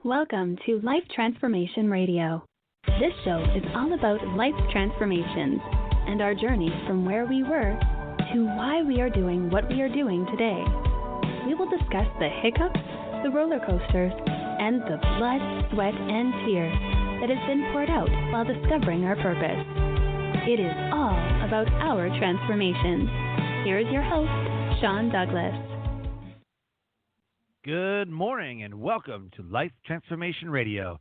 Welcome to Life Transformation Radio. This show is all about life transformations and our journey from where we were to why we are doing what we are doing today. We will discuss the hiccups, the roller coasters, and the blood, sweat, and tears that has been poured out while discovering our purpose. It is all about our transformations. Here is your host, Sean Douglas. Good morning and welcome to Life Transformation Radio.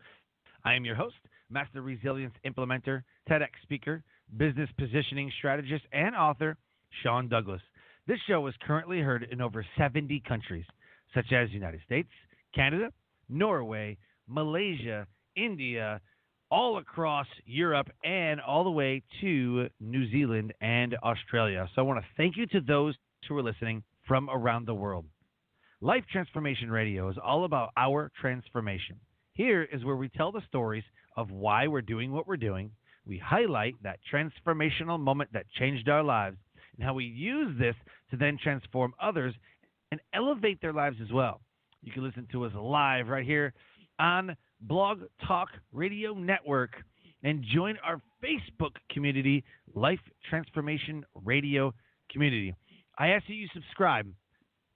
I am your host, Master Resilience Implementer, TEDx speaker, business positioning strategist, and author, Sean Douglas. This show is currently heard in over 70 countries, such as United States, Canada, Norway, Malaysia, India, all across Europe, and all the way to New Zealand and Australia. So I want to thank you to those who are listening from around the world. Life Transformation Radio is all about our transformation. Here is where we tell the stories of why we're doing what we're doing. We highlight that transformational moment that changed our lives and how we use this to then transform others and elevate their lives as well. You can listen to us live right here on Blog Talk Radio Network and join our Facebook community, Life Transformation Radio Community. I ask that you subscribe.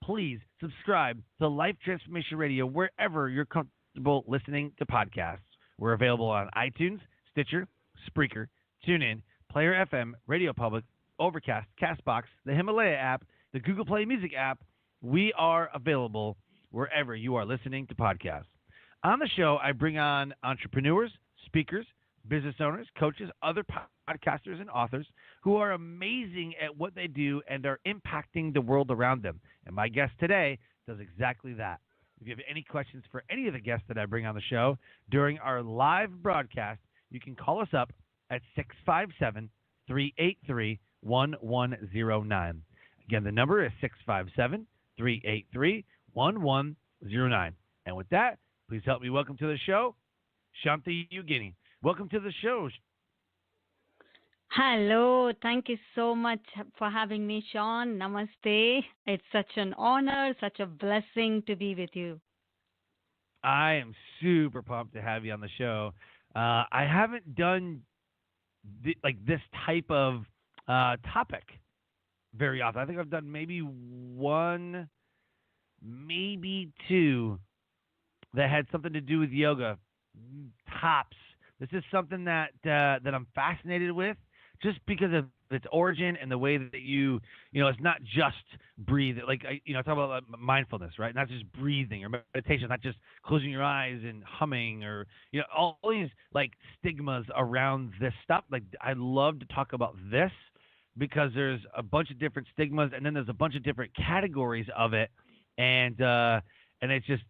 Please subscribe to Life Transformation Radio wherever you're comfortable listening to podcasts. We're available on iTunes, Stitcher, Spreaker, TuneIn, Player FM, Radio Public, Overcast, Castbox, the Himalaya app, the Google Play Music app. We are available wherever you are listening to podcasts. On the show, I bring on entrepreneurs, speakers, business owners, coaches, other podcasters, and authors who are amazing at what they do and are impacting the world around them. And my guest today does exactly that. If you have any questions for any of the guests that I bring on the show during our live broadcast, you can call us up at 657-383-1109. Again, the number is 657-383-1109. And with that, please help me welcome to the show, Shanthi Yogini. Welcome to the show. Hello. Thank you so much for having me, Sean. Namaste. It's such an honor, such a blessing to be with you. I am super pumped to have you on the show. I haven't done this type of topic very often. I think I've done maybe one, maybe two that had something to do with yoga, tops. This is something that I'm fascinated with, just because of its origin and the way that it's not just breathe. Talk about mindfulness, right? Not just breathing or meditation, not just closing your eyes and humming or, all these stigmas around this stuff. I love to talk about this because there's a bunch of different stigmas and then there's a bunch of different categories of it. And it's just,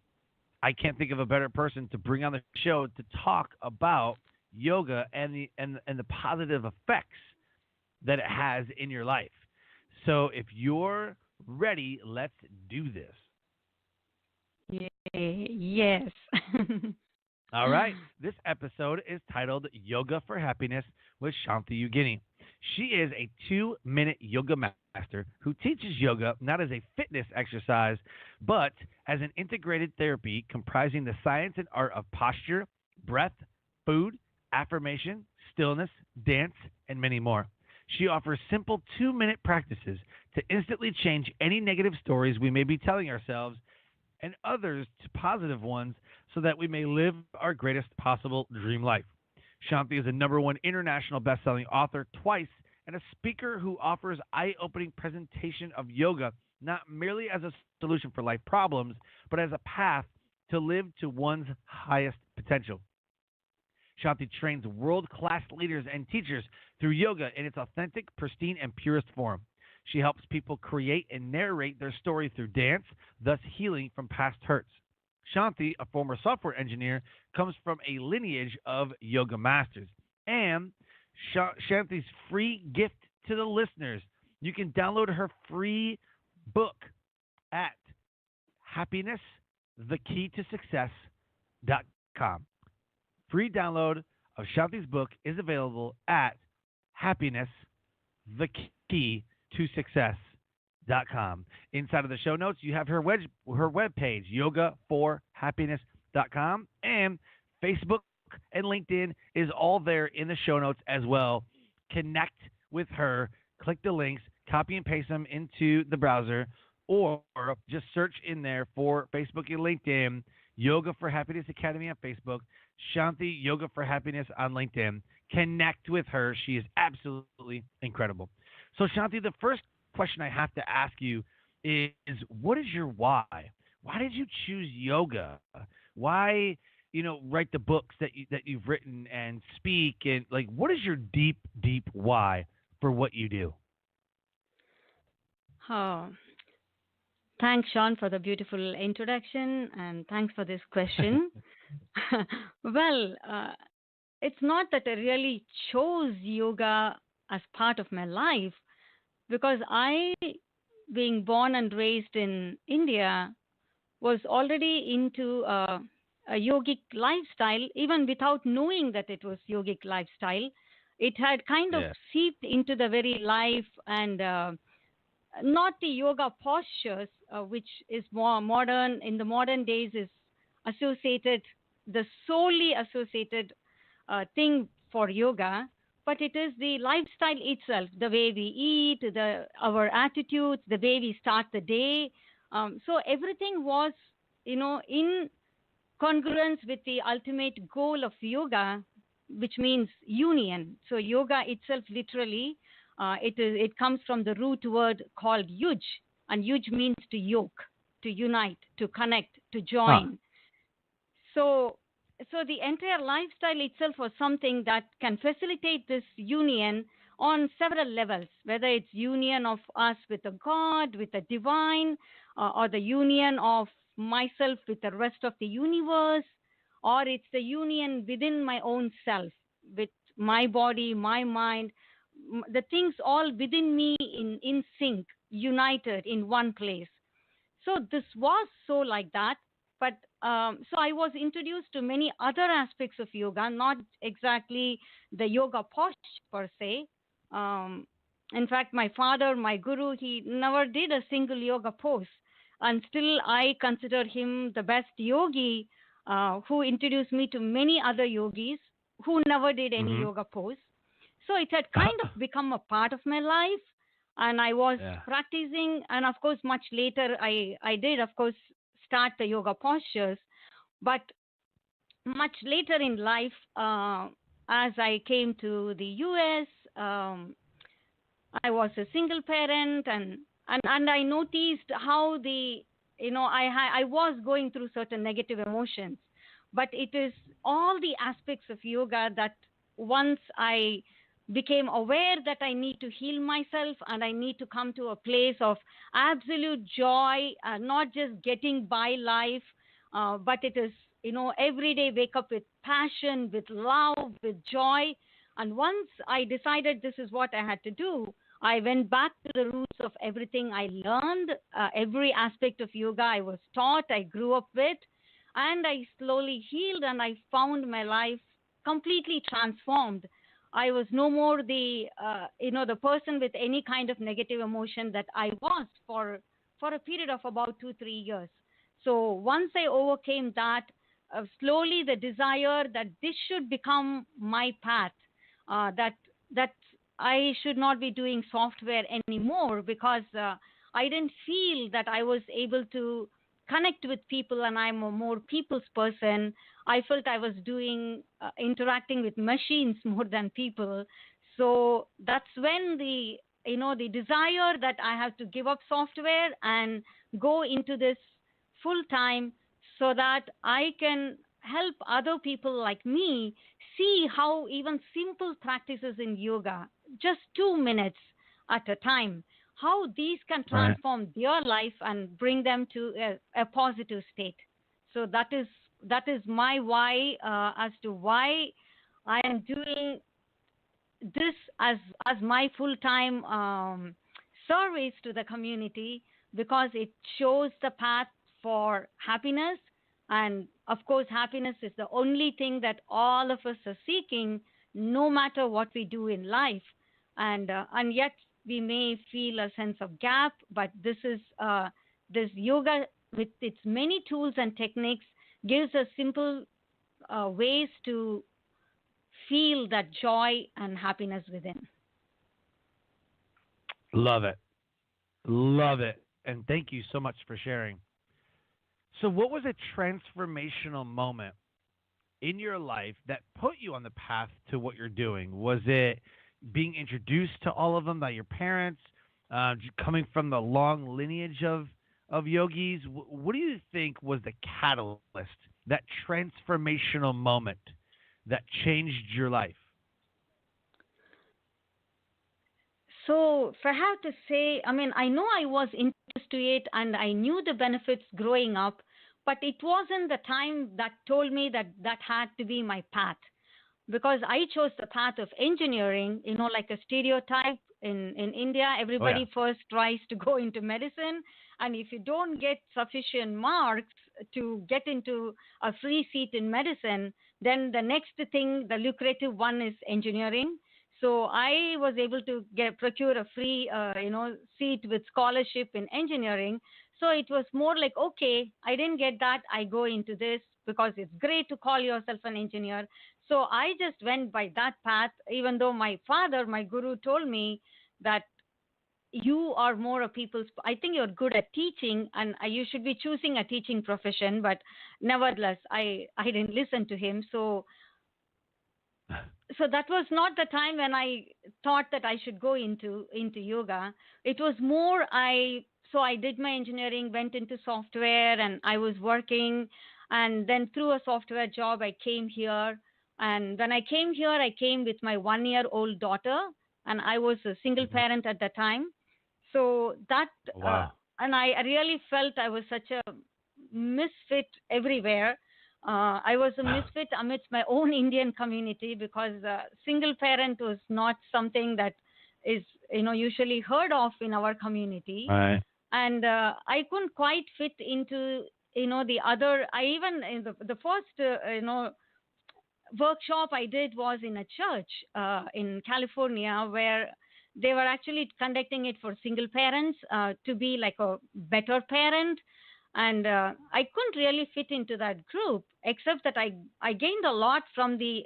I can't think of a better person to bring on the show to talk about yoga and the positive effects that it has in your life. So if you're ready, let's do this. Yes. All right. This episode is titled Yoga for Happiness with Shanthi Yogini. She is a 2-minute yoga master who teaches yoga not as a fitness exercise, but as an integrated therapy comprising the science and art of posture, breath, food, affirmation, stillness, dance, and many more. She offers simple 2-minute practices to instantly change any negative stories we may be telling ourselves and others to positive ones so that we may live our greatest possible dream life. Shanthi is a #1 international best-selling author twice and a speaker who offers eye-opening presentation of yoga not merely as a solution for life problems, but as a path to live to one's highest potential. Shanthi trains world-class leaders and teachers through yoga in its authentic, pristine, and purest form. She helps people create and narrate their story through dance, thus healing from past hurts. Shanthi, a former software engineer, comes from a lineage of yoga masters. And Shanthi's free gift to the listeners, you can download her free book at happinessthekeytosuccess.com. Free download of Shanthi's book is available at happinessthekeytosuccess.com. Inside of the show notes, you have her web page, yogaforhappiness and Facebook and LinkedIn is all there in the show notes as well. Connect with her, click the links, copy and paste them into the browser, or just search in there for Facebook and LinkedIn, Yoga for Happiness Academy on Facebook, Shanthi Yoga for Happiness on LinkedIn. Connect with her. She is absolutely incredible. So, Shanthi, the first question I have to ask you is what is your why? Why did you choose yoga? Why, write the books that you've written and speak, and like what is your deep why for what you do? Oh, thanks, Sean, for the beautiful introduction, and thanks for this question. Well, it's not that I really chose yoga as part of my life because I, being born and raised in India, was already into a yogic lifestyle, even without knowing that it was yogic lifestyle. It had kind of Yeah. seeped into the very life, and not the yoga postures, which is more modern in the modern days, is associated, the solely associated thing for yoga, but it is the lifestyle itself, the way we eat, our attitudes, the way we start the day. So everything was, in congruence with the ultimate goal of yoga, which means union. So yoga itself, literally, it comes from the root word called yuj, and yuj means to yoke, to unite, to connect, to Huh. join. So, so the entire lifestyle itself was something that can facilitate this union on several levels, whether it's union of us with the God, with the divine, or the union of myself with the rest of the universe, or it's the union within my own self, with my body, my mind, the things all within me in sync, united in one place. So this was so like that, but so I was introduced to many other aspects of yoga, not exactly the yoga posture per se. um, in fact, my father, my guru, he never did a single yoga pose, and still I consider him the best yogi, who introduced me to many other yogis who never did any Mm-hmm. yoga pose. So it had kind of become a part of my life, and I was Yeah. practicing. And of course, much later, I did, of course, start the yoga postures. But much later in life, as I came to the US, I was a single parent, and I noticed how I was going through certain negative emotions, but it is all the aspects of yoga that once I became aware that I need to heal myself and I need to come to a place of absolute joy, not just getting by life, but it is, every day wake up with passion, with love, with joy. And once I decided this is what I had to do, I went back to the roots of everything I learned, every aspect of yoga I was taught, I grew up with, and I slowly healed, and I found my life completely transformed. I was no more the person with any kind of negative emotion that I was for a period of about 2 3 years. So once I overcame that, slowly the desire that this should become my path, that I should not be doing software anymore, because I didn't feel that I was able to connect with people, and I'm a more people's person. I felt I was doing interacting with machines more than people. So that's when the desire that I have to give up software and go into this full time, so that I can help other people like me see how even simple practices in yoga, just 2 minutes at a time, how these can Right. transform their life and bring them to a positive state. So that is my why, as to why I am doing this as my full time service to the community, because it shows the path for happiness. And of course, happiness is the only thing that all of us are seeking, no matter what we do in life. And yet we may feel a sense of gap, but this yoga with its many tools and techniques gives us simple ways to feel that joy and happiness within. Love it. Love it. And thank you so much for sharing. So, what was a transformational moment in your life that put you on the path to what you're doing? Was it being introduced to all of them by your parents, coming from the long lineage of yogis? What do you think was the catalyst, that transformational moment that changed your life? So, if I have to say, I mean, I know I was introduced to it and I knew the benefits growing up, but it wasn't the time that told me that that had to be my path, because I chose the path of engineering, like a stereotype in India. Everybody first tries to go into medicine. And if you don't get sufficient marks to get into a free seat in medicine, then the next thing, the lucrative one, is engineering. So I was able to procure a free, seat with scholarship in engineering. So it was more like, okay, I didn't get that. I go into this because it's great to call yourself an engineer. So I just went by that path, even though my father, my guru, told me that you are more a I think you're good at teaching and you should be choosing a teaching profession. But nevertheless, I didn't listen to him. So that was not the time when I thought that I should go into yoga. It was more so I did my engineering, went into software, and I was working. And then through a software job, I came here. And when I came here, I came with my 1-year-old daughter, and I was a single parent at the time. So that, and I really felt I was such a misfit everywhere. I was a misfit amidst my own Indian community, because single parent was not something that is usually heard of in our community. Right. And I couldn't quite fit into the other. I even in the first workshop I did was in a church in California, where they were actually conducting it for single parents to be like a better parent. And I couldn't really fit into that group, except that I gained a lot from the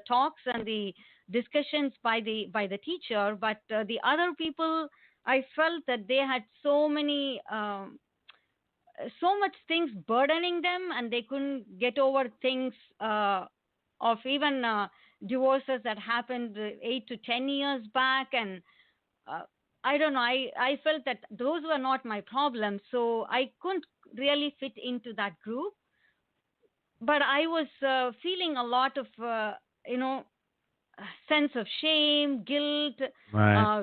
talks and the discussions by the teacher. But the other people, I felt that they had so much things burdening them, and they couldn't get over things of even divorces that happened 8 to 10 years back. And I don't know, I felt that those were not my problems, so I couldn't really fit into that group. But I was feeling a lot of sense of shame, guilt,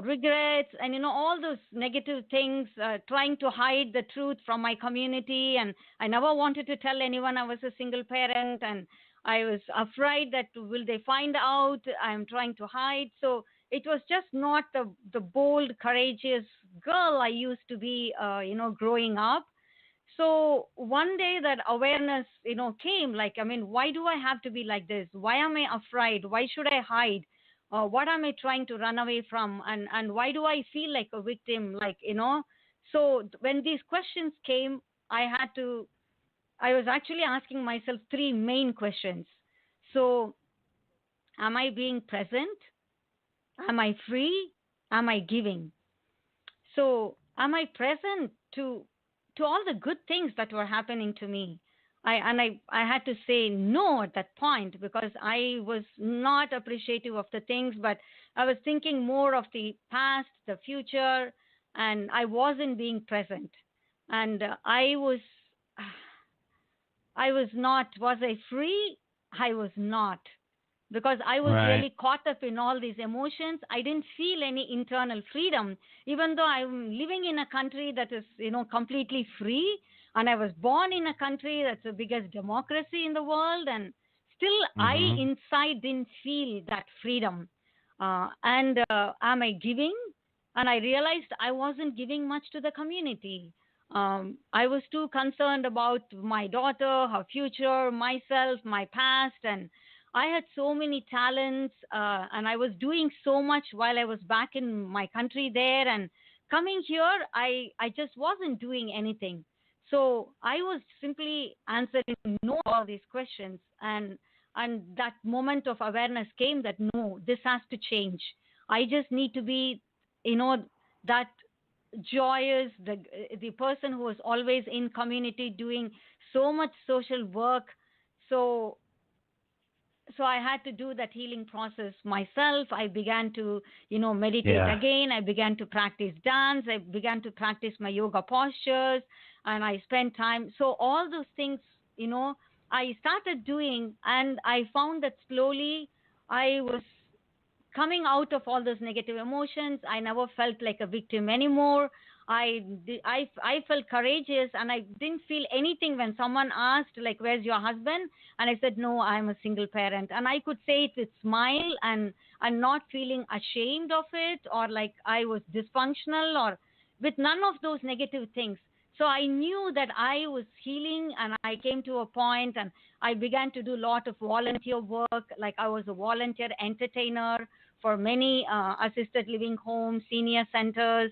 regrets, and all those negative things, trying to hide the truth from my community. And I never wanted to tell anyone I was a single parent, and I was afraid that will they find out I'm trying to hide. So it was just not the bold, courageous girl I used to be, growing up. So one day that awareness, came, like, I mean, why do I have to be like this? Why am I afraid? Why should I hide? What am I trying to run away from? And why do I feel like a victim? Like, so when these questions came, I was actually asking myself 3 main questions. So, am I being present? Am I free? Am I giving? So, am I present to all the good things that were happening to me? I had to say no at that point, because I was not appreciative of the things, but I was thinking more of the past, the future, and I wasn't being present. And I was not. Was I free? I was not, because I was really caught up in all these emotions. I didn't feel any internal freedom, even though I'm living in a country that is, completely free. And I was born in a country that's the biggest democracy in the world. And still, I inside didn't feel that freedom. And am I giving? And I realized I wasn't giving much to the community. I was too concerned about my daughter, her future, myself, my past, and I had so many talents, and I was doing so much while I was back in my country there. And coming here, I just wasn't doing anything. So I was simply answering no to all these questions, and that moment of awareness came that no, this has to change. I just need to be, that joyous, the person who was always in community doing so much social work. So I had to do that healing process myself. I began to, meditate Yeah. again. I began to practice dance. I began to practice my yoga postures, and I spent time. So all those things, I started doing, and I found that slowly I was coming out of all those negative emotions. I never felt like a victim anymore. I felt courageous, and I didn't feel anything when someone asked, like, where's your husband? And I said, no, I'm a single parent. And I could say it with smile, and not feeling ashamed of it, or like I was dysfunctional, or with none of those negative things. So I knew that I was healing, and I came to a point, and I began to do a lot of volunteer work. Like, I was a volunteer entertainer for many assisted living homes, senior centers.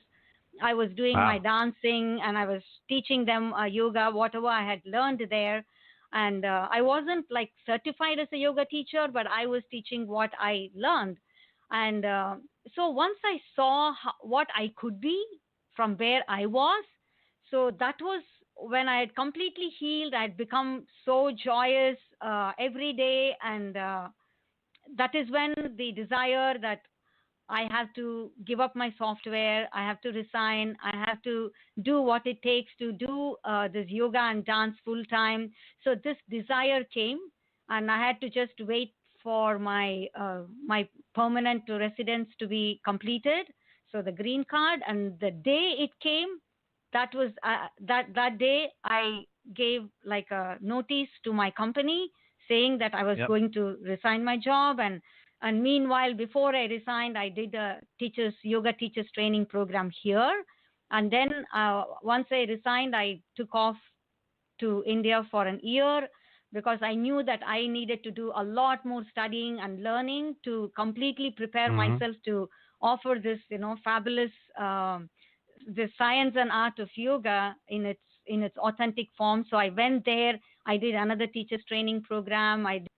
I was doing my Wow. dancing, and I was teaching them yoga, whatever I had learned there. And I wasn't like certified as a yoga teacher, but I was teaching what I learned. And so once I saw what I could be from where I was, so that was when I had completely healed. I had become so joyous every day, and that is when the desire that I have to give up my software, I have to resign, I have to do what it takes to do this yoga and dance full time. So this desire came, and I had to just wait for my permanent residence to be completed, so the green card. And the day it came, that was that day I gave like a notice to my company saying that I was Yep. going to resign my job. And meanwhile, before I resigned, I did a yoga teachers training program here. And then once I resigned, I took off to India for an year, because I knew that I needed to do a lot more studying and learning to completely prepare Hmm. myself to offer this, fabulous, the science and art of yoga in its authentic form. So I went there. I did another teachers training program. I did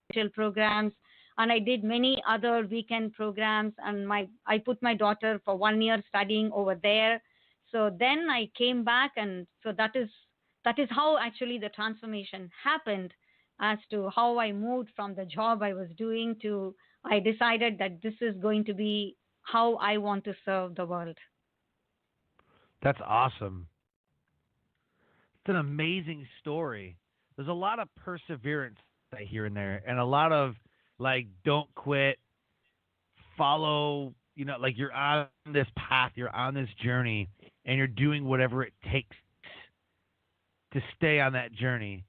digital programs, and I did many other weekend programs. And I put my daughter for 1 year studying over there. So then I came back, and so that is how actually the transformation happened, as to how I moved from the job I was doing to, I decided that this is going to be how I want to serve the world. That's awesome. It's an amazing story. There's a lot of perseverance I hear in there, and a lot of like, don't quit, follow. Like, you're on this path, you're on this journey, and you're doing whatever it takes to stay on that journey.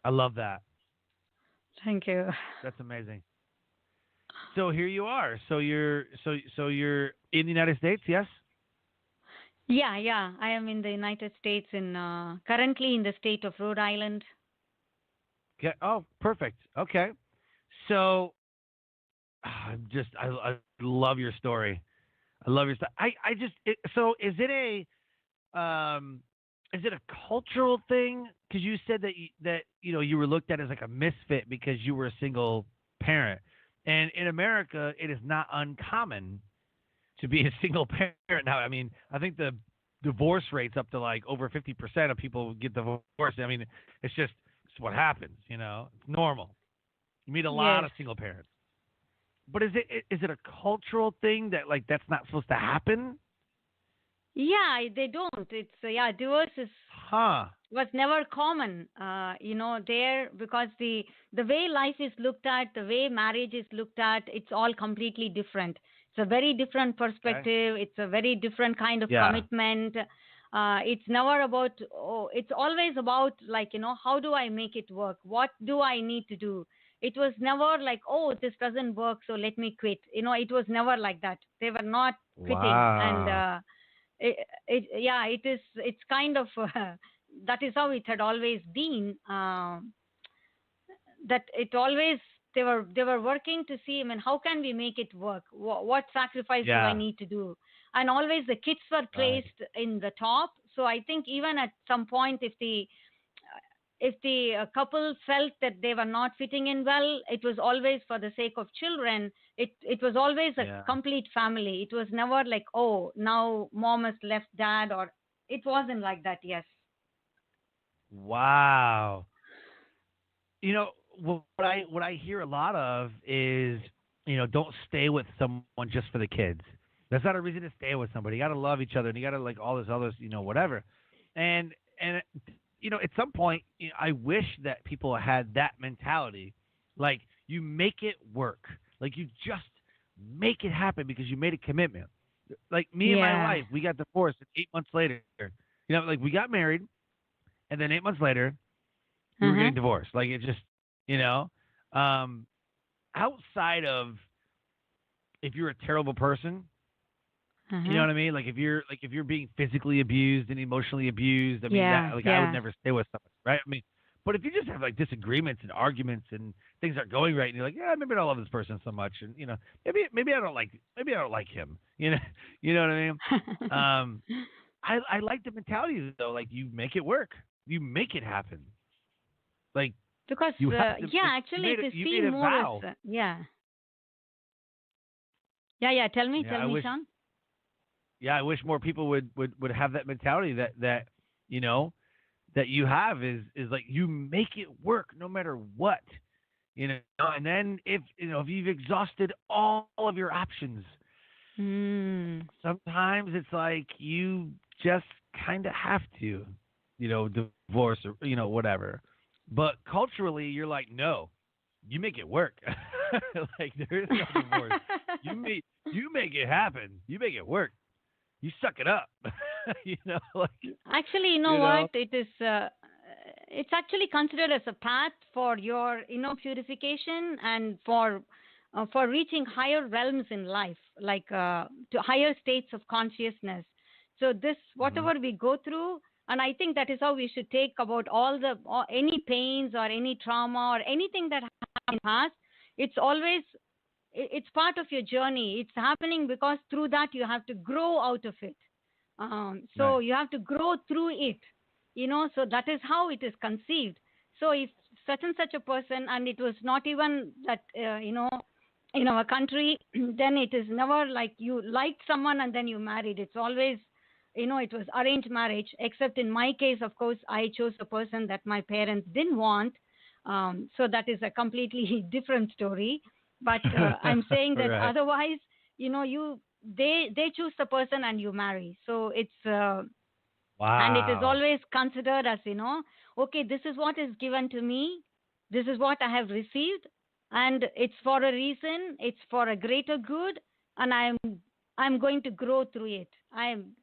I love that. Thank you. That's amazing. So here you are. So you're in the United States, yes? Yeah, yeah. I am in the United States, in currently in the state of Rhode Island. Okay. Oh, perfect. Okay. So I love your story. I love your story. So is it a cultural thing? Because you said that you were looked at as like a misfit because you were a single parent, and in America it is not uncommon to be a single parent now. I mean, I think the divorce rate's up to like over 50% of people get divorced. I mean, it's what happens. It's normal. You meet a lot Yes. of single parents. But is it a cultural thing that like that's not supposed to happen? Yeah, they don't. It's yeah, divorce Huh. was never common, there, because the way life is looked at, the way marriage is looked at, it's all completely different. It's a very different Okay. perspective. It's a very different kind of Yeah. commitment. It's never about, oh, it's always about, like, how do I make it work? What do I need to do? It was never like, oh, this doesn't work, so let me quit. It was never like that. They were not quitting. And Wow. yeah, it's kind of that is how it had always been. That it always, they were working to see, I mean, how can we make it work? What sacrifice do I Yeah. need to do? And always the kids were Right. placed in the top. So I think even at some point, if the couple felt that they were not fitting in well, it was always for the sake of children. It was always a Yeah. complete family. It was never like, oh, now mom has left dad, or it wasn't like that. Yes. Wow. You know, what I hear a lot of is, don't stay with someone just for the kids. That's not a reason to stay with somebody. You got to love each other, and you got to like all this other, whatever. And at some point, I wish that people had that mentality. Like, you make it work. Like, you just make it happen because you made a commitment. Like me and my Yeah. wife, we got divorced, and 8 months later, like we got married, and then 8 months later, we were Uh-huh. getting divorced. Like, it just, you know, um, outside of if you're a terrible person, you know Uh-huh. what I mean? Like, if you're being physically abused and emotionally abused, I mean, Yeah. that, like, I would Yeah. never stay with someone, right? I mean, but if you just have like disagreements and arguments and things aren't going right, and you're like, yeah, maybe I don't love this person so much, and maybe I don't like him, you know what I mean? Um, I like the mentality though, like you make it work, you make it happen, like Because you have to, yeah, like actually, it is you made seen a more as vow. yeah. Yeah. Yeah. Tell me. Yeah, Tell I me, wish. Sean. Yeah, I wish more people would have that mentality that you know that you have is like you make it work no matter what, and then if you've exhausted all of your options, Hmm. sometimes it's like you just kind of have to, divorce or whatever. But culturally, you're like, no, you make it work. Like there is no divorce. You make it happen. You make it work. You suck it up. Like Actually, you know you what? know. It's actually considered as a path for your purification and for reaching higher realms in life, like to higher states of consciousness. So this, Hmm. whatever we go through, and I think that is how we should take about any pains or any trauma or anything that happened in the past. It's always it's part of your journey. It's happening because through that you have to grow out of it. So Right. you have to grow through it, so that is how it is conceived. So if such and such a person, and it was not even that, in our country, then it is never like you liked someone and then you married. It's always, it was arranged marriage, except in my case, of course, I chose a person that my parents didn't want. So that is a completely different story. But I'm saying that Right. otherwise, they choose the person and you marry. So and it is Wow. always considered as, okay, this is what is given to me, this is what I have received, and it's for a reason, it's for a greater good, and I'm going to grow through it.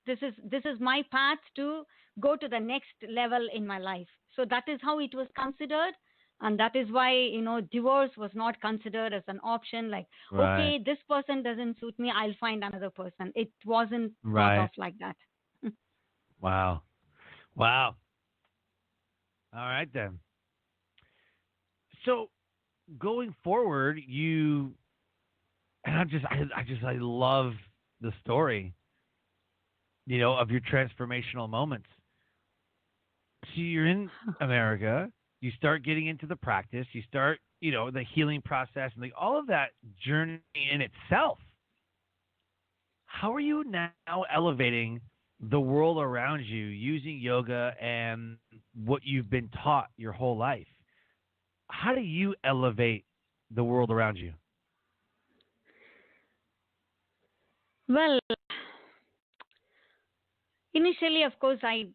This is my path to go to the next level in my life. So that is how it was considered. And that is why, divorce was not considered as an option, like, Right. okay, this person doesn't suit me, I'll find another person. It wasn't thought of Right. like that. Wow. Wow. All right then. So going forward, I love the story, of your transformational moments. So you're in America, you start getting into the practice, you start, the healing process and like all of that journey in itself. How are you now elevating the world around you using yoga and what you've been taught your whole life? How do you elevate the world around you? Well, initially, of course, I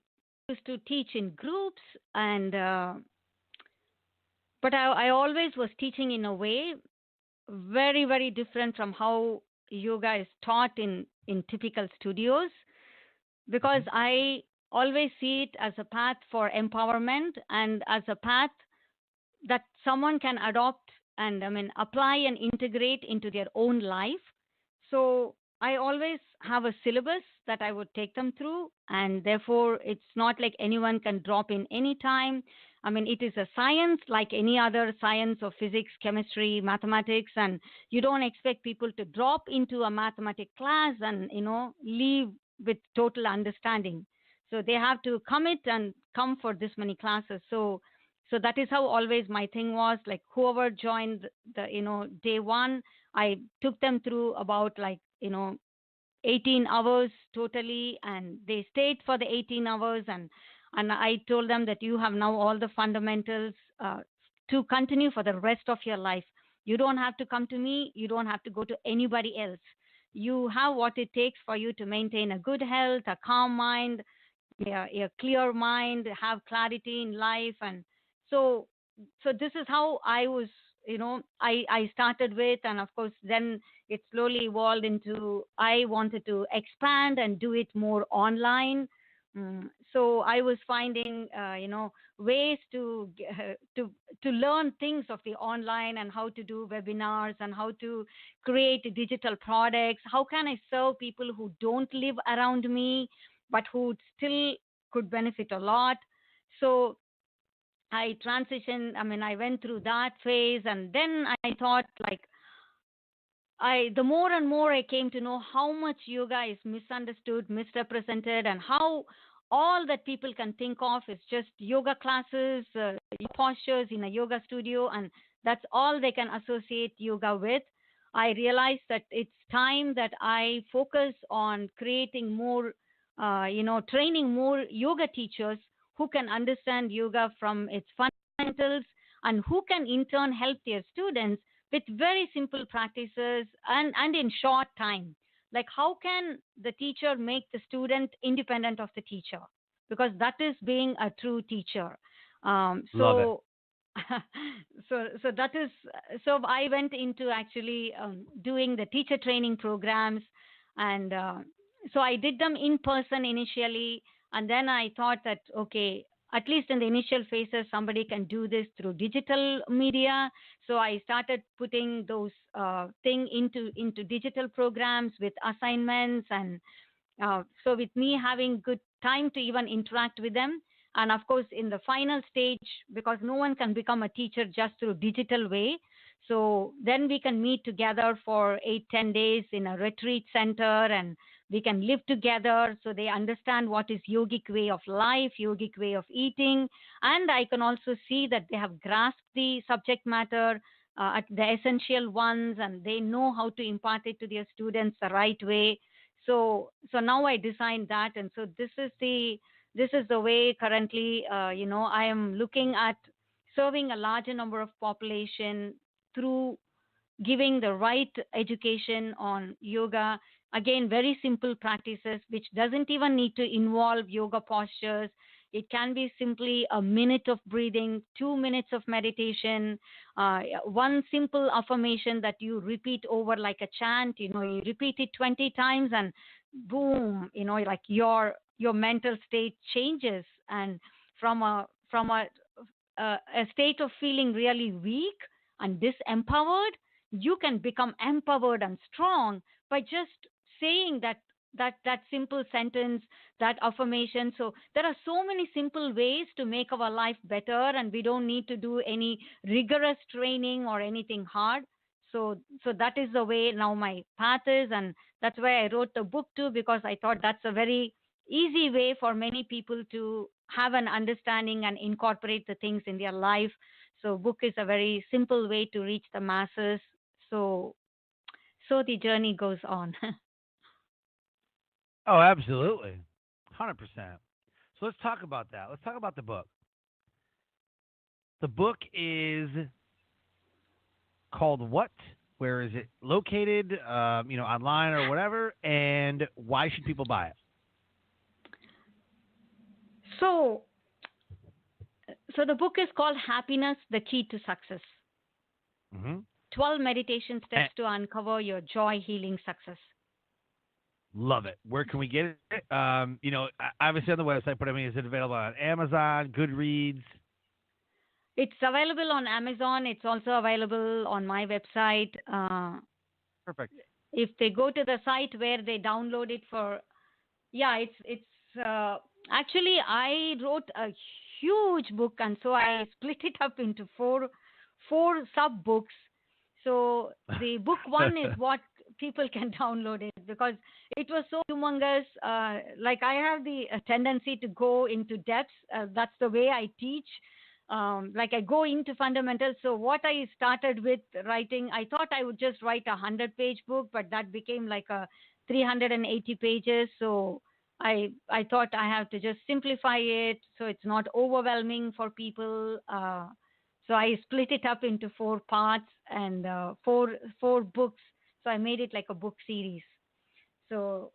used to teach in groups, and but I always was teaching in a way very, very different from how yoga is taught in typical studios, because Hmm. I always see it as a path for empowerment and as a path that someone can adopt and, I mean, apply and integrate into their own life. So I always have a syllabus that I would take them through, and therefore it's not like anyone can drop in anytime. I mean, it is a science like any other science of physics, chemistry, mathematics, and you don't expect people to drop into a mathematics class and leave with total understanding. So they have to commit and come for this many classes. So that is how always my thing was, like whoever joined the day one, I took them through about, like, 18 hours totally, and they stayed for the 18 hours, and I told them that you have now all the fundamentals to continue for the rest of your life. You don't have to come to me, you don't have to go to anybody else. You have what it takes for you to maintain a good health, a calm mind, a clear mind, have clarity in life. And so this is how I was, I started with. And of course then it slowly evolved into, I wanted to expand and do it more online. So I was finding ways to learn things of the online, and how to do webinars, and how to create digital products. How can I serve people who don't live around me but who still could benefit a lot? So I transitioned, I mean, I went through that phase, and then I thought, like, the more and more I came to know how much yoga is misunderstood, misrepresented, and how all that people can think of is just yoga classes, postures in a yoga studio, and that's all they can associate yoga with. I realized that it's time that I focus on creating more, training more yoga teachers who can understand yoga from its fundamentals, and who can in turn help their students with very simple practices, and in short time. Like, how can the teacher make the student independent of the teacher? Because that is being a true teacher. Love it. So that is, so I went into actually doing the teacher training programs. And so I did them in person initially, and then I thought that, okay, at least in the initial phases, somebody can do this through digital media. So I started putting those thing into digital programs with assignments, and so with me having good time to even interact with them. And of course, in the final stage, because no one can become a teacher just through digital way, so then we can meet together for 8-10 days in a retreat center, and we can live together, so they understand what is yogic way of life, yogic way of eating. And I can also see that they have grasped the subject matter, at the essential ones, and they know how to impart it to their students the right way. So now I designed that, and so this is the way currently, I am looking at serving a larger number of population through giving the right education on yoga. Again, very simple practices which doesn't even need to involve yoga postures. It can be simply a minute of breathing, 2 minutes of meditation, one simple affirmation that you repeat over like a chant. You repeat it 20 times, and boom, like your mental state changes, and from a state of feeling really weak and disempowered, you can become empowered and strong by just saying that simple sentence, that affirmation. So there are so many simple ways to make our life better, and we don't need to do any rigorous training or anything hard. So that is the way now my path is, and that's why I wrote the book too, because I thought that's a very easy way for many people to have an understanding and incorporate the things in their life. So book is a very simple way to reach the masses. So the journey goes on. Oh, absolutely. 100%. So let's talk about that. Let's talk about the book. The book is called what? Where is it located? Online or whatever? And why should people buy it? So the book is called Happiness, the Key to Success. Mm-hmm. 12 meditation steps to uncover your joy, healing, success. Love it. Where can we get it? Obviously on the website, but I mean, is it available on Amazon, Goodreads? It's available on Amazon. It's also available on my website. Perfect. If they go to the site where they download it it's actually I wrote a huge book, and so I split it up into four sub books. So the book one is what people can download it because it was so humongous. Like I have the tendency to go into depths. That's the way I teach. Like I go into fundamentals. So what I started with writing, I thought I would just write 100-page book, but that became like a 380 pages. So I thought I have to just simplify it so it's not overwhelming for people. So I split it up into 4 parts and four books. So I made it like a book series. So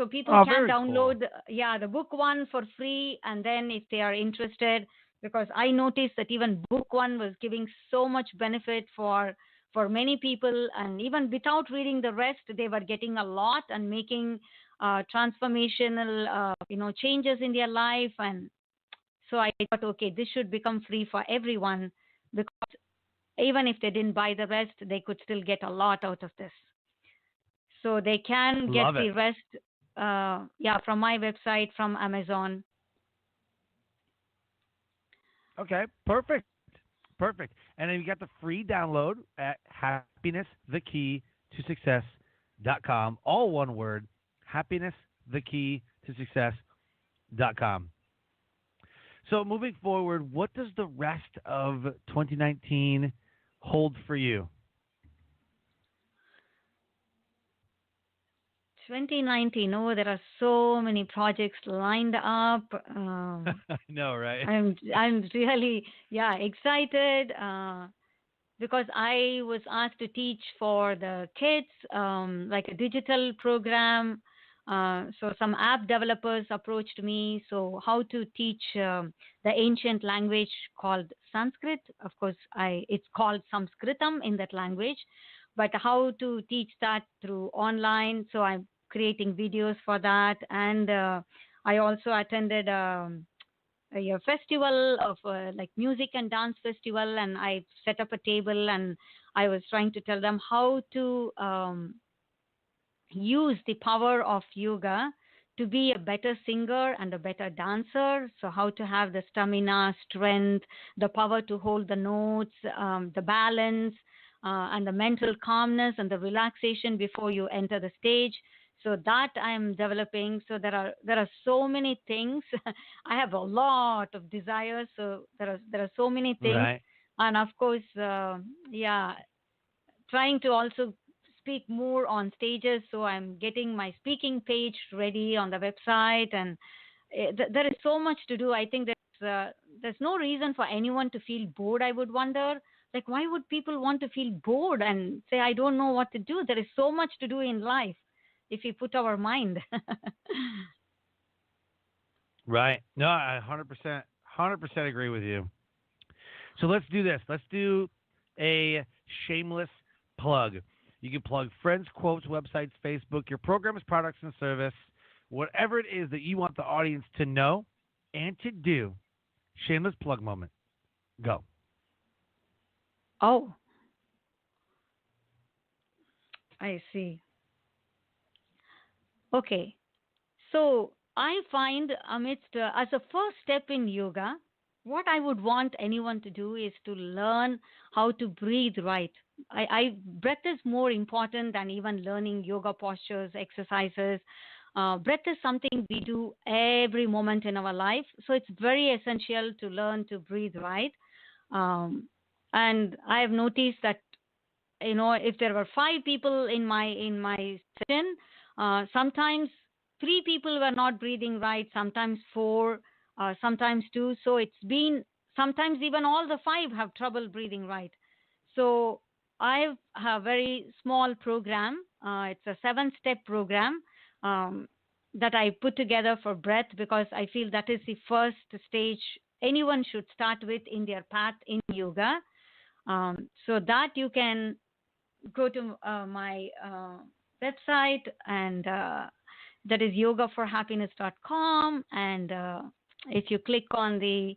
people can download the book one for free, and then if they are interested, because I noticed that even book one was giving so much benefit for many people, and even without reading the rest, they were getting a lot and making transformational changes in their life. And so I thought, okay, this should become free for everyone, because even if they didn't buy the rest, they could still get a lot out of this. So they can get the rest, from my website, from Amazon. Okay, perfect. Perfect. And then you got the free download at happinessthekeytosuccess.com. All one word, happinessthekeytosuccess.com. So moving forward, what does the rest of 2019 hold for you? 2019. Oh, there are so many projects lined up. I know, right? I'm really excited because I was asked to teach for the kids, like a digital program. So some app developers approached me. So how to teach the ancient language called Sanskrit. Of course, it's called Sanskritam in that language. But how to teach that through online. So I'm creating videos for that. And I also attended a festival of like music and dance festival, and I set up a table and I was trying to tell them how to use the power of yoga to be a better singer and a better dancer. So how to have the stamina, strength, the power to hold the notes, the balance, and the mental calmness and the relaxation before you enter the stage. So that I am developing. So there are so many things. I have a lot of desires. So there are so many things, right. And of course, trying to also speak more on stages. So I'm getting my speaking page ready on the website, and there is so much to do. I think there's no reason for anyone to feel bored. I would wonder, like, why would people want to feel bored and say, I don't know what to do? There is so much to do in life if we put our mind. Right. No, I 100% agree with you. So let's do this. Let's do a shameless plug. You can plug friends, quotes, websites, Facebook, your programs, products, and service, whatever it is that you want the audience to know and to do. Shameless plug moment. Go. Oh, I see. Okay. So I find amidst, as a first step in yoga, what I would want anyone to do is to learn how to breathe right. Breath is more important than even learning yoga postures, exercises. Breath is something we do every moment in our life. So it's very essential to learn to breathe right. Um, and I have noticed that, if there were 5 people in my session, sometimes 3 people were not breathing right, sometimes 4, sometimes 2. So it's been sometimes even all the 5 have trouble breathing right. So I have a very small program. It's a 7-step program that I put together for breath, because I feel that is the first stage anyone should start with in their path in yoga. So that you can go to my website, and that is yogaforhappiness.com. And if you click on the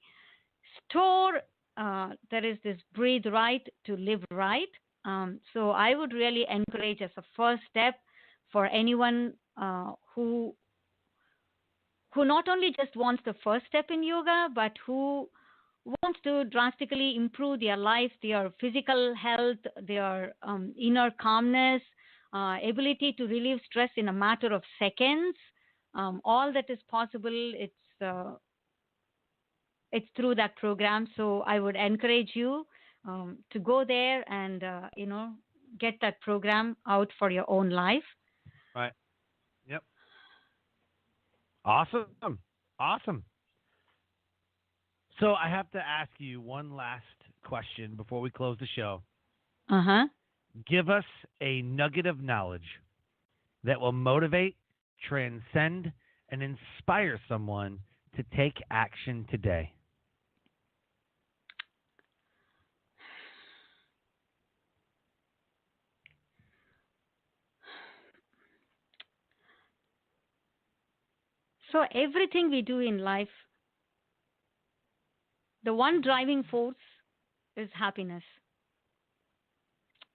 store, there is this breathe right to live right. So I would really encourage, as a first step, for anyone who not only just wants the first step in yoga, but who wants to drastically improve their life, their physical health, their inner calmness, ability to relieve stress in a matter of seconds. All that is possible. It's through that program. So I would encourage you to go there and get that program out for your own life. Right. Yep. Awesome. Awesome. So I have to ask you one last question before we close the show. Uh-huh. Give us a nugget of knowledge that will motivate, transcend, and inspire someone to take action today. So everything we do in life, the one driving force is happiness.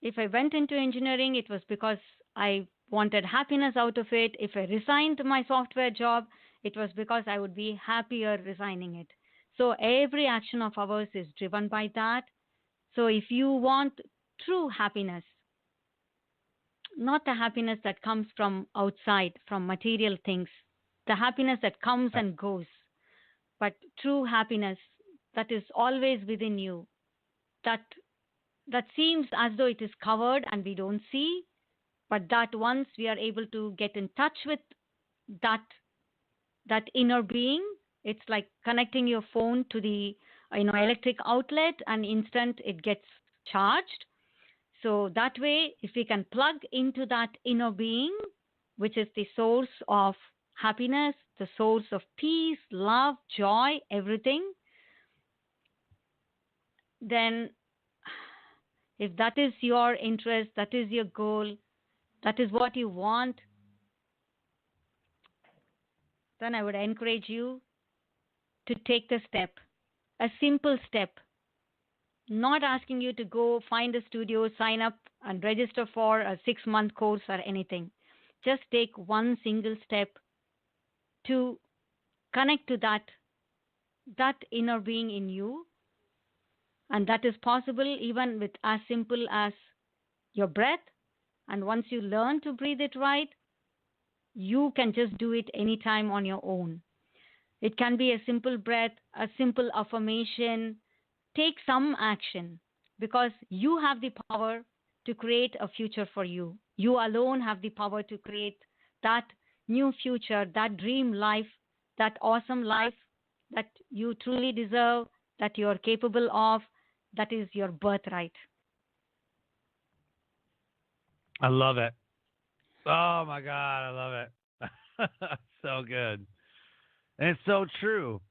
If I went into engineering, it was because I wanted happiness out of it. If I resigned my software job, it was because I would be happier resigning it. So every action of ours is driven by that. So if you want true happiness, not the happiness that comes from outside, from material things, the happiness that comes and goes, but true happiness that is always within you, that seems as though it is covered and we don't see, but that once we are able to get in touch with that inner being, it's like connecting your phone to the electric outlet, and instant it gets charged. So that way, if we can plug into that inner being, which is the source of happiness, the source of peace, love, joy, everything, then if that is your interest, that is your goal, that is what you want, then I would encourage you to take the step, a simple step, not asking you to go find a studio, sign up and register for a 6-month course or anything. Just take one single step to connect to that inner being in you. And that is possible even with as simple as your breath. And once you learn to breathe it right, you can just do it anytime on your own. It can be a simple breath, a simple affirmation. Take some action, because you have the power to create a future for you. You alone have the power to create that new future, that dream life, that awesome life that you truly deserve, that you are capable of, that is your birthright. I love it. Oh my God, I love it. So good. And it's so true.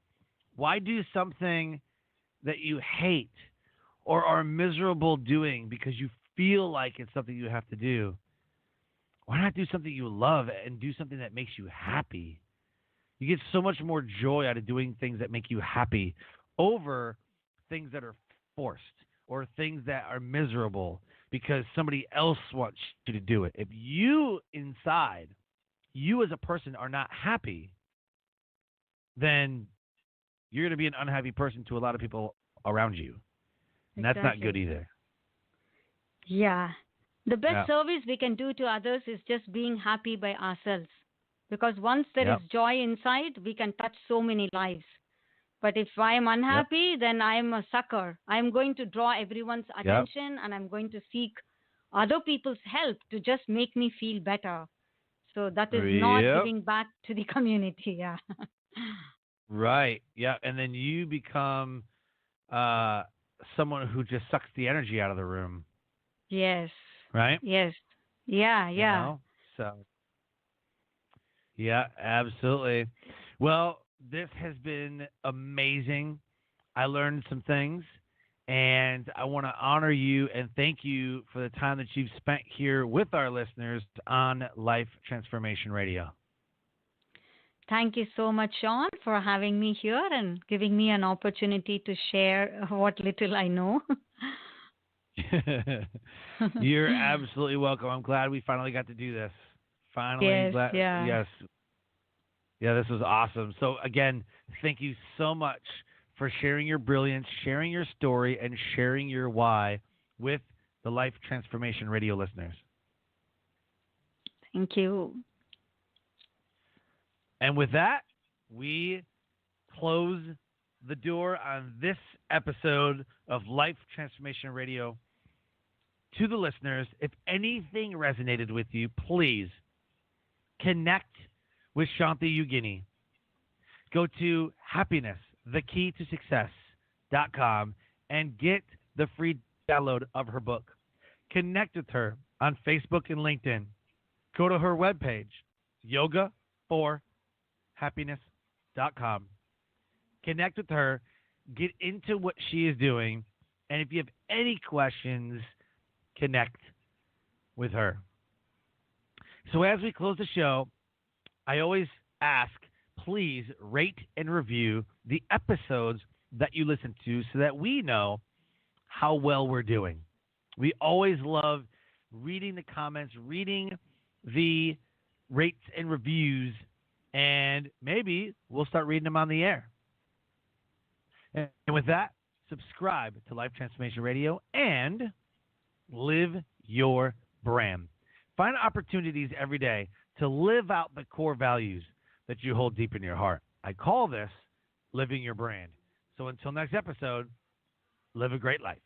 Why do something that you hate or are miserable doing because you feel like it's something you have to do? Why not do something you love and do something that makes you happy? You get so much more joy out of doing things that make you happy over things that are forced or things that are miserable because somebody else wants you to do it. If you inside, you as a person are not happy, then you're going to be an unhappy person to a lot of people around you. And that's not good either. Yeah. The best service we can do to others is just being happy by ourselves. Because once there is joy inside, we can touch so many lives. But if I am unhappy, then I am a sucker. I am going to draw everyone's attention and I'm going to seek other people's help to just make me feel better. So that is not giving back to the community. Yeah. Right. Yeah. And then you become someone who just sucks the energy out of the room. Yes. Right? Yes. Yeah. Yeah. You know? So, yeah, absolutely. Well, this has been amazing. I learned some things, and I want to honor you and thank you for the time that you've spent here with our listeners on Life Transformation Radio. Thank you so much, Sean, for having me here and giving me an opportunity to share what little I know. You're absolutely welcome. I'm glad we finally got to do this. Yes. Yeah, this was awesome. So, again, thank you so much for sharing your brilliance, sharing your story, and sharing your why with the Life Transformation Radio listeners. Thank you. And with that, we close the door on this episode of Life Transformation Radio. To the listeners, if anything resonated with you, please connect with Shanthi Yogini. Go to happiness.thekeytosuccess.com and get the free download of her book. Connect with her on Facebook and LinkedIn. Go to her webpage, yogaforhappiness.com. Connect with her, get into what she is doing, and if you have any questions, connect with her. So as we close the show, I always ask, please rate and review the episodes that you listen to so that we know how well we're doing. We always love reading the comments, reading the rates and reviews, and maybe we'll start reading them on the air. And with that, subscribe to Life Transformation Radio and live your brand. Find opportunities every day to live out the core values that you hold deep in your heart. I call this living your brand. So until next episode, live a great life.